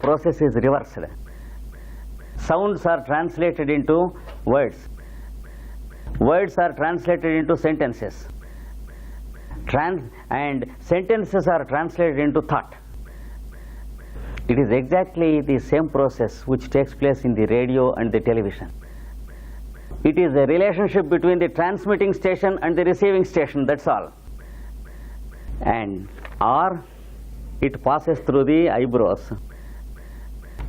process is reversed. Sounds are translated into words. Words are translated into sentences. And sentences are translated into thought. It is exactly the same process which takes place in the radio and the television. It is a relationship between the transmitting station and the receiving station, that's all. Or it passes through the eyebrows.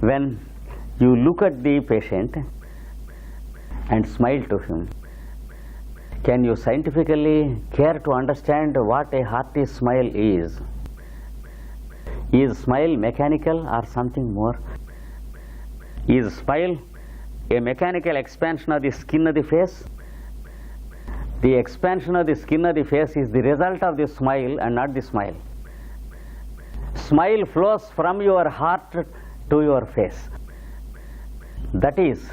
When you look at the patient and smile to him, can you scientifically care to understand what a hearty smile is? Is smile mechanical or something more? Is smile a mechanical expansion of the skin of the face? The expansion of the skin of the face is the result of the smile and not the smile. Smile flows from your heart to your face. That is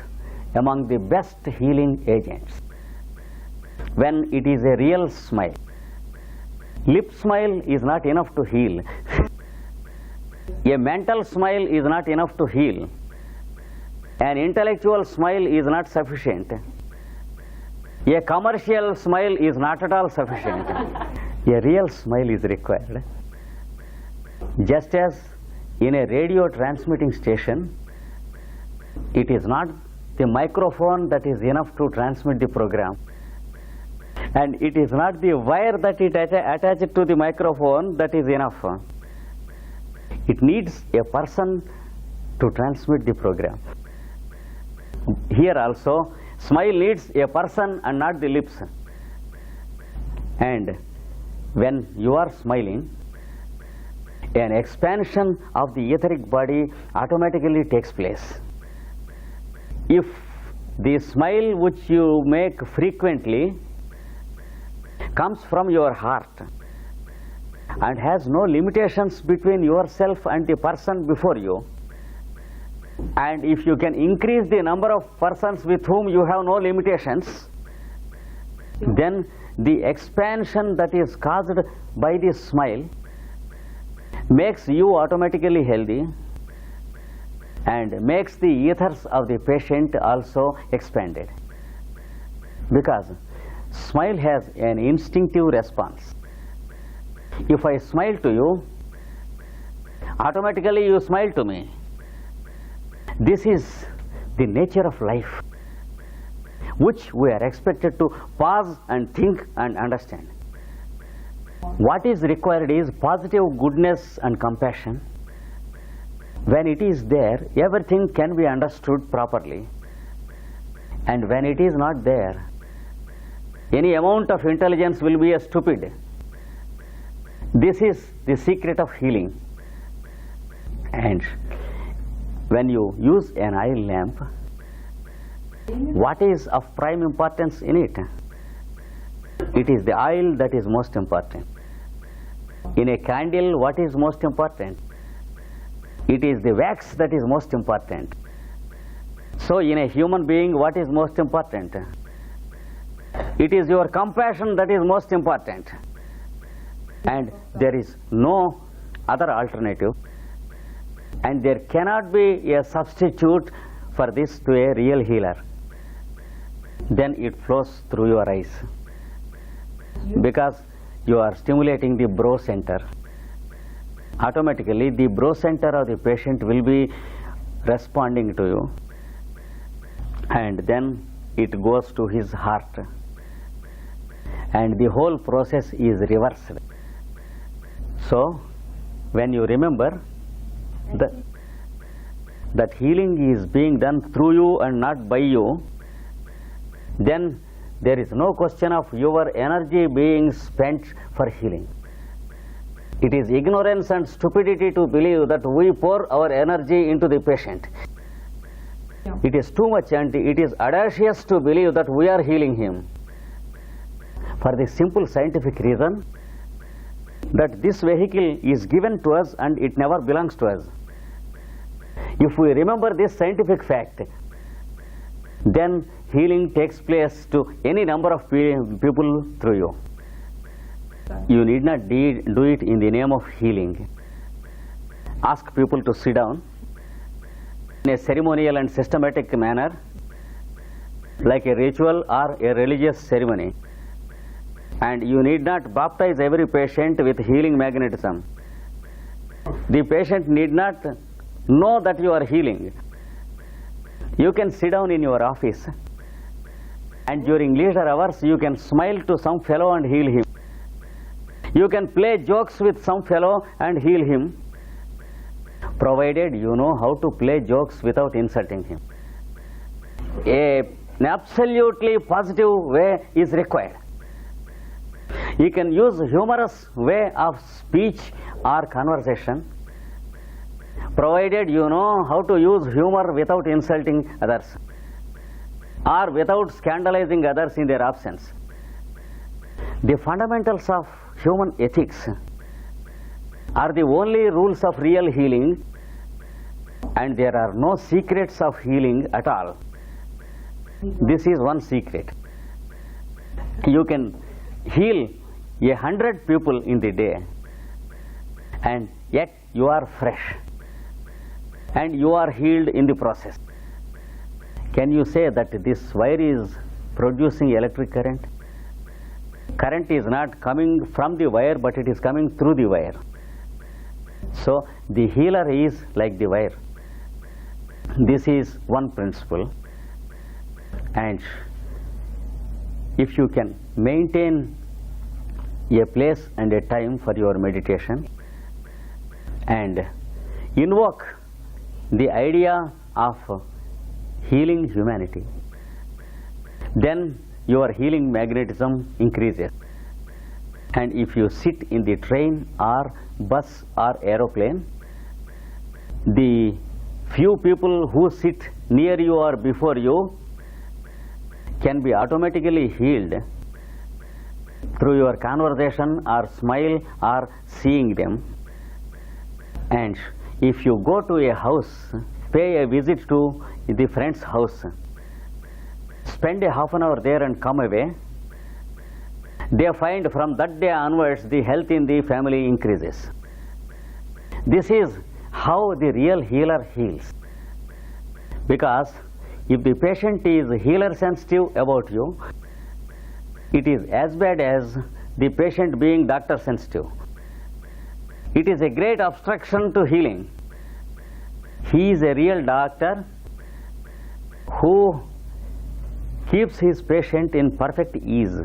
among the best healing agents. When it is a real smile. Lip smile is not enough to heal. A mental smile is not enough to heal. An intellectual smile is not sufficient. A commercial smile is not at all sufficient. A real smile is required. Just as in a radio transmitting station, it is not the microphone that is enough to transmit the program. And it is not the wire that it attached to the microphone that is enough. It needs a person to transmit the program. Here also, smile needs a person and not the lips. And when you are smiling, an expansion of the etheric body automatically takes place. If the smile which you make frequently comes from your heart and has no limitations between yourself and the person before you, and if you can increase the number of persons with whom you have no limitations, then the expansion that is caused by this smile makes you automatically healthy and makes the ethers of the patient also expanded. Because smile has an instinctive response. If I smile to you, automatically you smile to me. This is the nature of life, which we are expected to pause and think and understand. What is required is positive goodness and compassion. When it is there, everything can be understood properly. And when it is not there, any amount of intelligence will be stupid. This is the secret of healing. And when you use an oil lamp, what is of prime importance in it? It is the oil that is most important. In a candle, what is most important? It is the wax that is most important. So in a human being, what is most important? It is your compassion that is most important. And there is no other alternative. And there cannot be a substitute for this to a real healer. Then it flows through your eyes. Because you are stimulating the brow center. Automatically the brow center of the patient will be responding to you. And then it goes to his heart. And the whole process is reversed. So, when you remember that healing is being done through you and not by you, then there is no question of your energy being spent for healing. It is ignorance and stupidity to believe that we pour our energy into the patient. It is too much, and it is audacious to believe that we are healing him. For the simple scientific reason that this vehicle is given to us and it never belongs to us. If we remember this scientific fact, then healing takes place to any number of people through you. You need not do it in the name of healing. Ask people to sit down in a ceremonial and systematic manner, like a ritual or a religious ceremony. And you need not baptize every patient with healing magnetism. The patient need not know that you are healing. You can sit down in your office, and during leisure hours you can smile to some fellow and heal him. You can play jokes with some fellow and heal him, provided you know how to play jokes without insulting him. An absolutely positive way is required. You can use humorous way of speech or conversation, provided you know how to use humor without insulting others or without scandalizing others in their absence. The fundamentals of human ethics are the only rules of real healing, and there are no secrets of healing at all. This is one secret. You can heal 100 people in the day, and yet you are fresh and you are healed in the process. Can you say that this wire is producing electric current? Current is not coming from the wire, but it is coming through the wire. So the healer is like the wire. This is one principle, and if you can maintain a place and a time for your meditation and invoke the idea of healing humanity, then your healing magnetism increases. And if you sit in the train or bus or aeroplane, the few people who sit near you or before you can be automatically healed through your conversation or smile or seeing them. And if you go to a house, pay a visit to the friend's house, spend a half an hour there and come away, they find from that day onwards the health in the family increases. This is how the real healer heals. Because if the patient is healer sensitive about you, it is as bad as the patient being doctor sensitive. It is a great obstruction to healing. He is a real doctor who keeps his patient in perfect ease.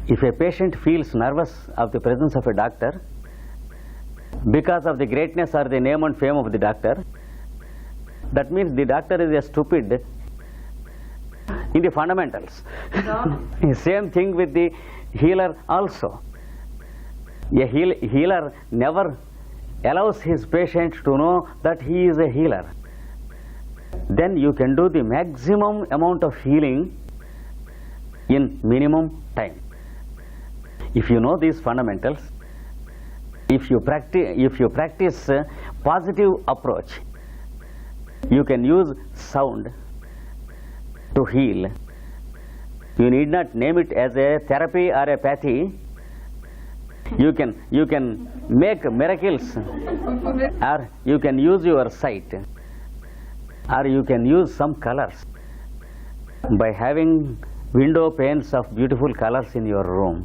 If a patient feels nervous of the presence of a doctor because of the greatness or the name and fame of the doctor, that means the doctor is a stupid in the fundamentals. Same thing with the healer also. A healer never allows his patient to know that he is a healer. Then you can do the maximum amount of healing in minimum time. If you know these fundamentals, if you practice positive approach, you can use sound to heal. You need not name it as a therapy or a pathy. You can make miracles, or you can use your sight, or you can use some colors by having window panes of beautiful colors in your room.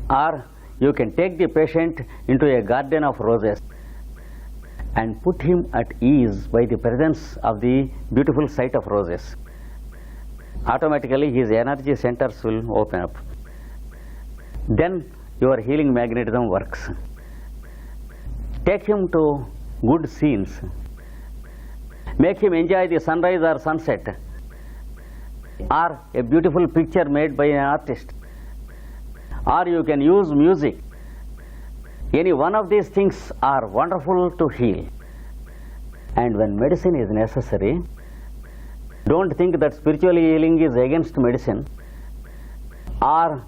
Or you can take the patient into a garden of roses and put him at ease by the presence of the beautiful sight of roses. Automatically his energy centers will open up. Then your healing magnetism works. Take him to good scenes. Make him enjoy the sunrise or sunset, or a beautiful picture made by an artist. Or you can use music. Any one of these things are wonderful to heal. And when medicine is necessary, don't think that spiritual healing is against medicine or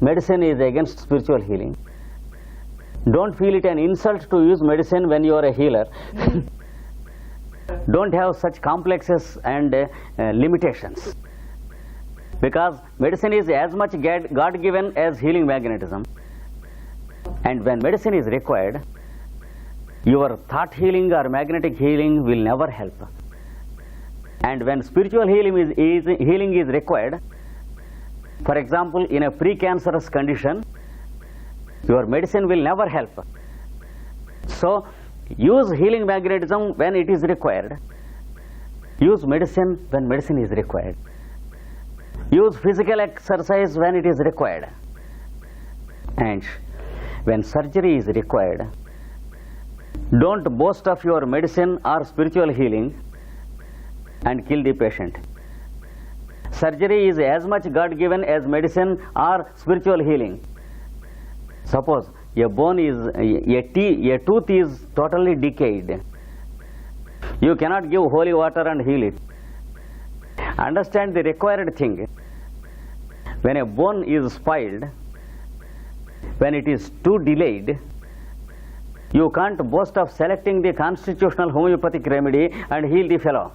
medicine is against spiritual healing. Don't feel it an insult to use medicine when you are a healer. Don't have such complexes and limitations. Because medicine is as much God-given as healing magnetism. And when medicine is required, Your thought healing or magnetic healing will never help. And when spiritual healing is required, for example, in a precancerous condition, your medicine will never help. So, use healing magnetism when it is required. Use medicine when medicine is required. Use physical exercise when it is required. And when surgery is required, don't boast of your medicine or spiritual healing and kill the patient. Surgery is as much God-given as medicine or spiritual healing. Suppose a tooth is totally decayed. You cannot give holy water and heal it. Understand the required thing. When a bone is spoiled, when it is too delayed, you can't boast of selecting the constitutional homeopathic remedy and heal the fellow.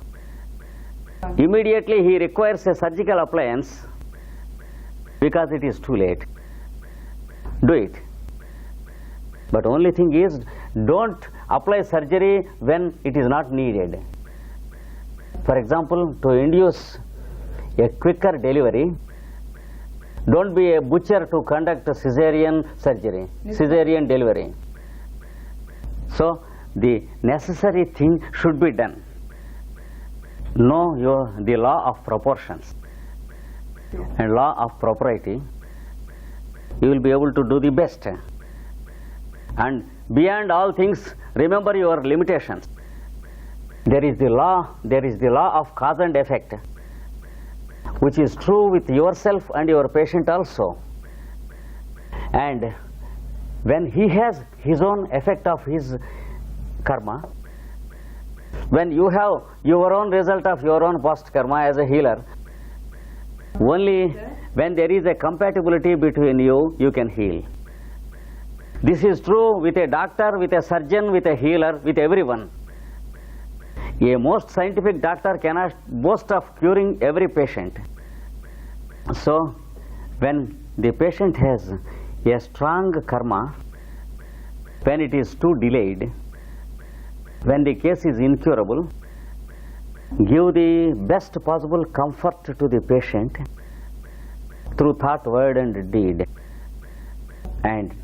Immediately he requires a surgical appliance because it is too late. Do it. But only thing is, don't apply surgery when it is not needed. For example, to induce a quicker delivery, don't be a butcher to conduct a cesarean surgery, cesarean delivery. So, the necessary thing should be done. Know the law of proportions and law of propriety. You will be able to do the best. And beyond all things, remember your limitations. There is the law of cause and effect, which is true with yourself and your patient also. And when he has his own effect of his karma, when you have your own result of your own past karma as a healer, only when there is a compatibility between you, you can heal. This is true with a doctor, with a surgeon, with a healer, with everyone. A most scientific doctor cannot boast of curing every patient. So, when the patient has a strong karma, when it is too delayed, when the case is incurable, give the best possible comfort to the patient through thought, word and deed. And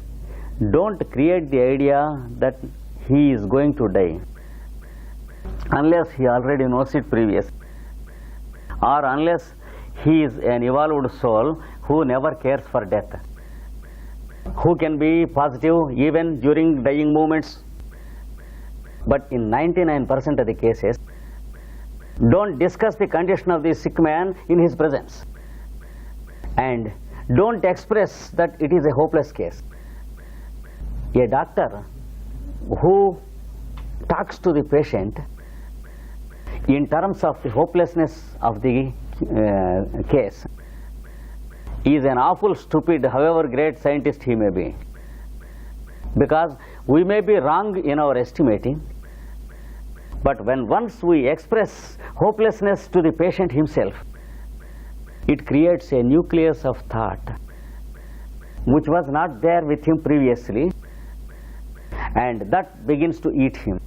don't create the idea that he is going to die unless he already knows it previously, or unless he is an evolved soul who never cares for death, who can be positive even during dying moments. But in 99% of the cases, don't discuss the condition of the sick man in his presence, and don't express that it is a hopeless case. A doctor who talks to the patient in terms of the hopelessness of the case is an awful stupid, however great scientist he may be. Because we may be wrong in our estimating, but when once we express hopelessness to the patient himself, it creates a nucleus of thought which was not there with him previously, and that begins to eat him,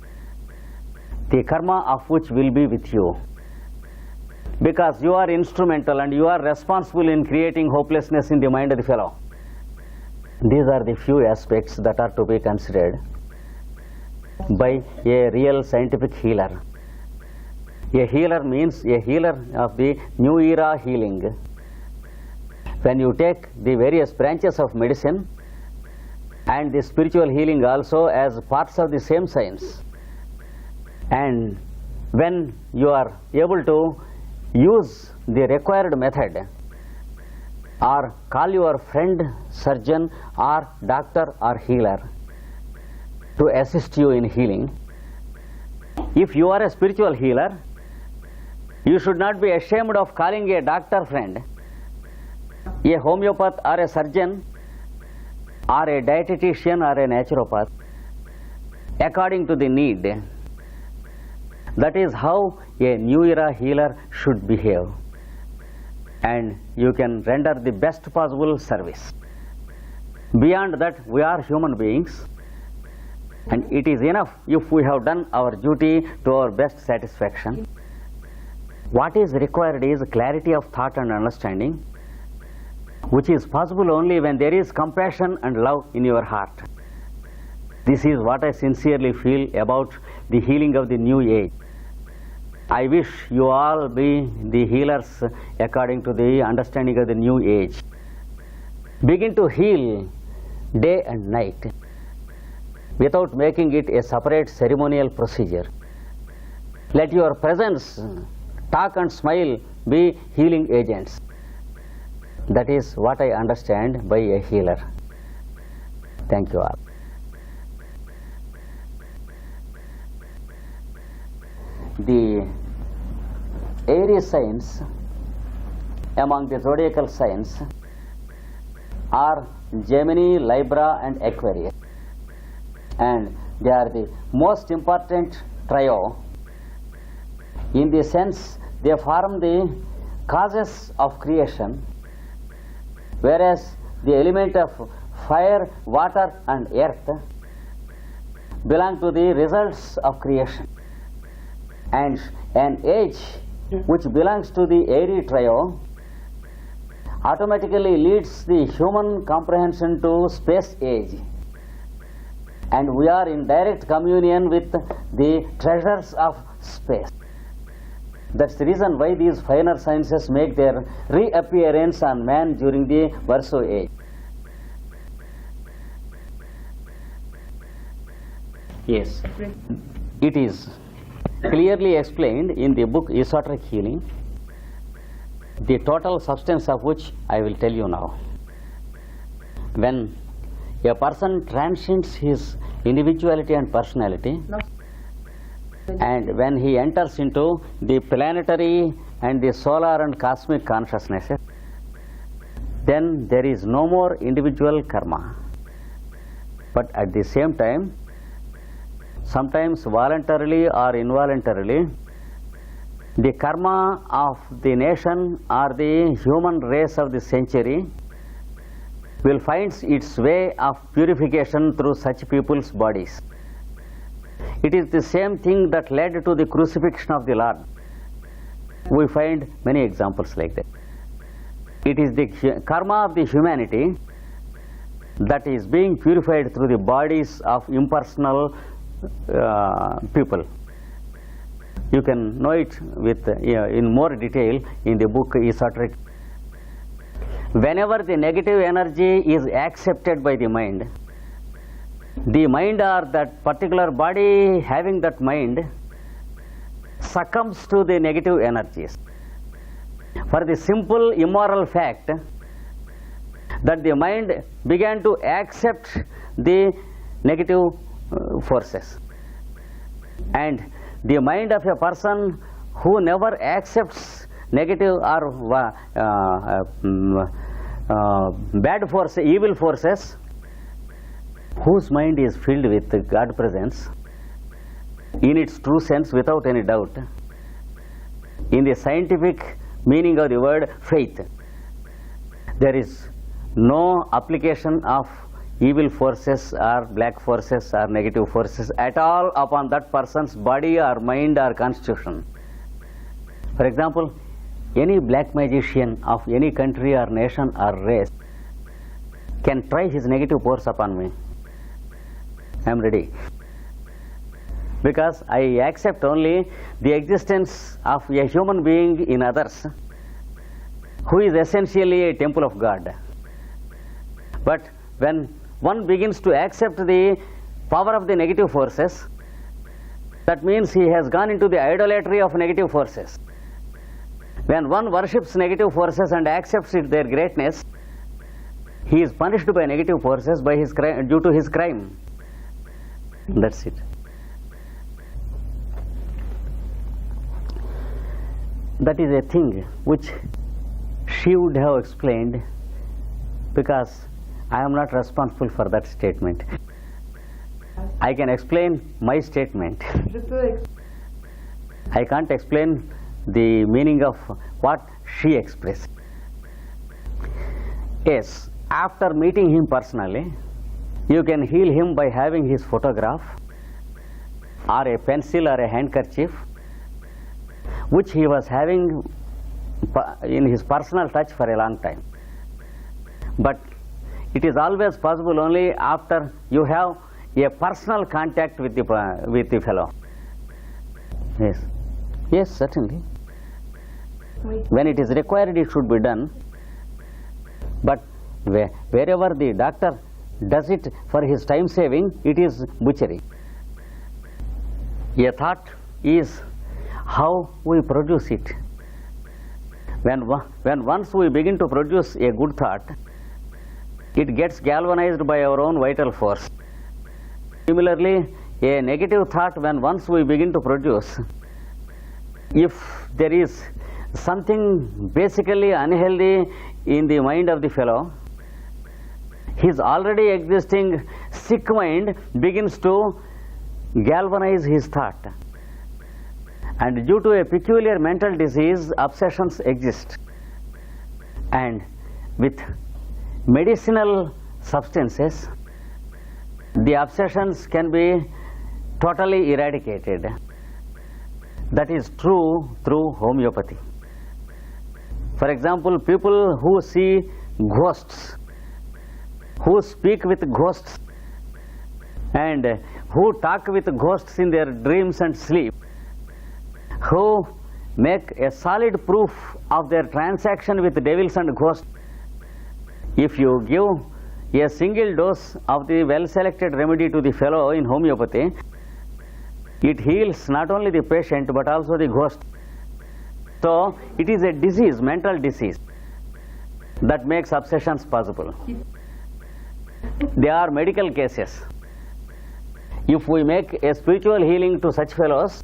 the karma of which will be with you, because you are instrumental and you are responsible in creating hopelessness in the mind of the fellow. These are the few aspects that are to be considered by a real scientific healer. A healer means a healer of the new era healing. When you take the various branches of medicine and the spiritual healing also as parts of the same science, and when you are able to use the required method, or call your friend surgeon or doctor or healer to assist you in healing. If you are a spiritual healer, you should not be ashamed of calling a doctor friend, a homeopath or a surgeon, or a dietitian or a naturopath, according to the need. That is how a new era healer should behave, and you can render the best possible service. Beyond that, we are human beings, And it is enough if we have done our duty to our best satisfaction. What is required is clarity of thought and understanding, which is possible only when there is compassion and love in your heart. This is what I sincerely feel about the healing of the new age. I wish you all be the healers according to the understanding of the new age. Begin to heal day and night without making it a separate ceremonial procedure. Let your presence, talk and smile be healing agents. That is what I understand by a healer. Thank you all. The Aries signs among the zodiacal signs are Gemini, Libra and Aquarius, and they are the most important trio in the sense they form the causes of creation, whereas the element of fire, water and earth belong to the results of creation. And an age which belongs to the Aries trio automatically leads the human comprehension to space age, and we are in direct communion with the treasures of space. That's the reason why these finer sciences make their reappearance on man during the Verseau age. Yes, it is clearly explained in the book Esoteric Healing, the total substance of which I will tell you now. When a person transcends his individuality and personality, and when he enters into the planetary and the solar and cosmic consciousnesses, then there is no more individual karma. But at the same time, sometimes voluntarily or involuntarily, the karma of the nation or the human race of the century will find its way of purification through such people's bodies. It is the same thing that led to the crucifixion of the Lord. We find many examples like that. It is the karma of the humanity that is being purified through the bodies of impersonal people. You can know it with in more detail in the book Esoteric. Whenever the negative energy is accepted by the mind or that particular body having that mind succumbs to the negative energies, for the simple immoral fact that the mind began to accept the negative forces. And the mind of a person who never accepts negative or bad force, evil forces, whose mind is filled with God presence in its true sense without any doubt, in the scientific meaning of the word faith, there is no application of evil forces or black forces or negative forces at all upon that person's body or mind or constitution. For example, any black magician of any country or nation or race can try his negative force upon me. I am ready, because I accept only the existence of a human being in others who is essentially a temple of God. But when one begins to accept the power of the negative forces, that means he has gone into the idolatry of negative forces. When one worships negative forces and accepts their greatness, he is punished by negative forces by his due to his crime. That's it. That is a thing which she would have explained, because I am not responsible for that statement. I can explain my statement. I can't explain the meaning of what she expressed. Yes, after meeting him personally, You can heal him by having his photograph or a pencil or a handkerchief which he was having in his personal touch for a long time. But it is always possible only after you have a personal contact with the fellow. Yes. Yes, certainly. When it is required, it should be done. But wherever the doctor does it for his time saving, it is butchery. A thought is how we produce it. When once we begin to produce a good thought, it gets galvanized by our own vital force. Similarly, a negative thought, when once we begin to produce, if there is something basically unhealthy in the mind of the fellow, his already existing sick mind begins to galvanize his thought. And due to a peculiar mental disease, obsessions exist. And with medicinal substances, the obsessions can be totally eradicated. That is true through homeopathy. For example, people who see ghosts, who speak with ghosts, and who talk with ghosts in their dreams and sleep, who make a solid proof of their transaction with devils and ghosts, if you give a single dose of the well-selected remedy to the fellow in homeopathy, it heals not only the patient but also the ghost. So it is a disease, mental disease, that makes obsessions possible. They are medical cases. If we make a spiritual healing to such fellows,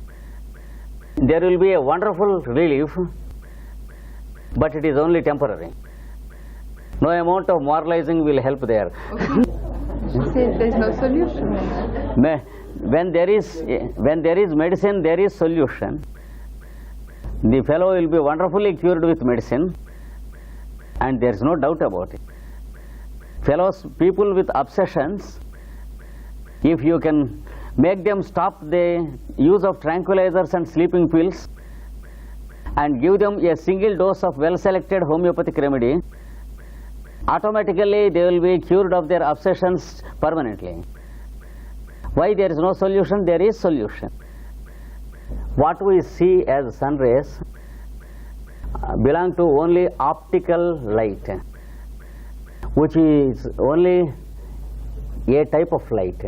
there will be a wonderful relief, but it is only temporary. No amount of moralizing will help there. There is no solution. When there is medicine, there is solution. The fellow will be wonderfully cured with medicine, and there is no doubt about it. Fellows, people with obsessions, if you can make them stop the use of tranquilizers and sleeping pills and give them a single dose of well-selected homeopathic remedy, automatically they will be cured of their obsessions permanently. Why there is no solution? There is solution. What we see as sun rays belong to only optical light, which is only a type of light,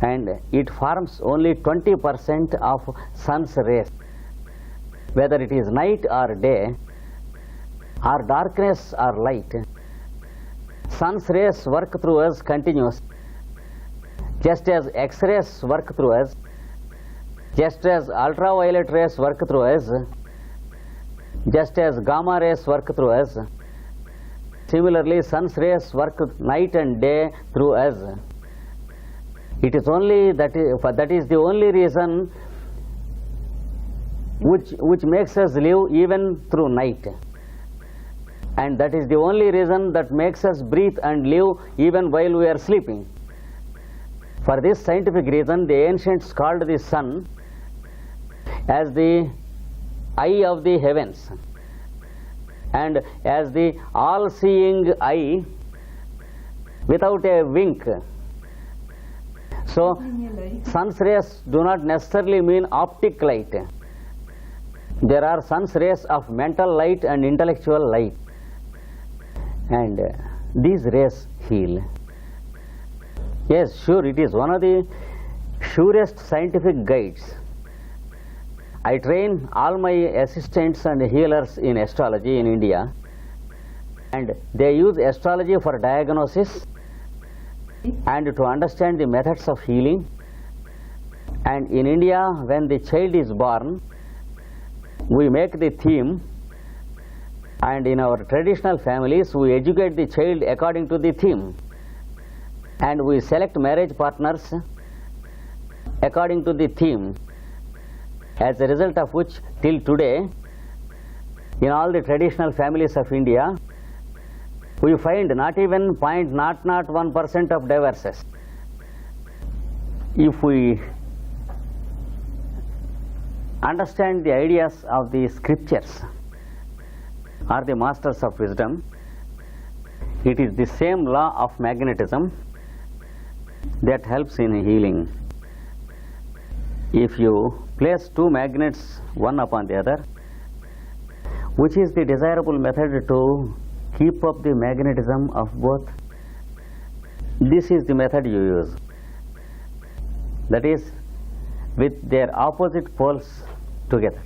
and it forms only 20% of sun's rays. Whether it is night or day, or darkness or light, sun's rays work through us continuously, just as X-rays work through us, just as ultraviolet rays work through us, just as gamma rays work through us. Similarly, sun's rays work night and day through us. It is only that is the only reason which makes us live even through night, and that is the only reason that makes us breathe and live even while we are sleeping. For this scientific reason, the ancients called the sun as the eye of the heavens and as the all-seeing eye without a wink. So, sun's rays do not necessarily mean optic light. There are sun's rays of mental light and intellectual light, and these rays heal. Yes, sure, it is one of the surest scientific guides. I train all my assistants and healers in astrology in India, and they use astrology for diagnosis and to understand the methods of healing. And in India, when the child is born, we make the theme, and in our traditional families, we educate the child according to the theme, and we select marriage partners according to the theme. As a result of which, till today, in all the traditional families of India, we find not even 0.001% of divorces. If we understand the ideas of the scriptures or the masters of wisdom, it is the same law of magnetism that helps in healing. If you place two magnets one upon the other, which is the desirable method to keep up the magnetism of both? This is the method you use. That is, with their opposite poles together.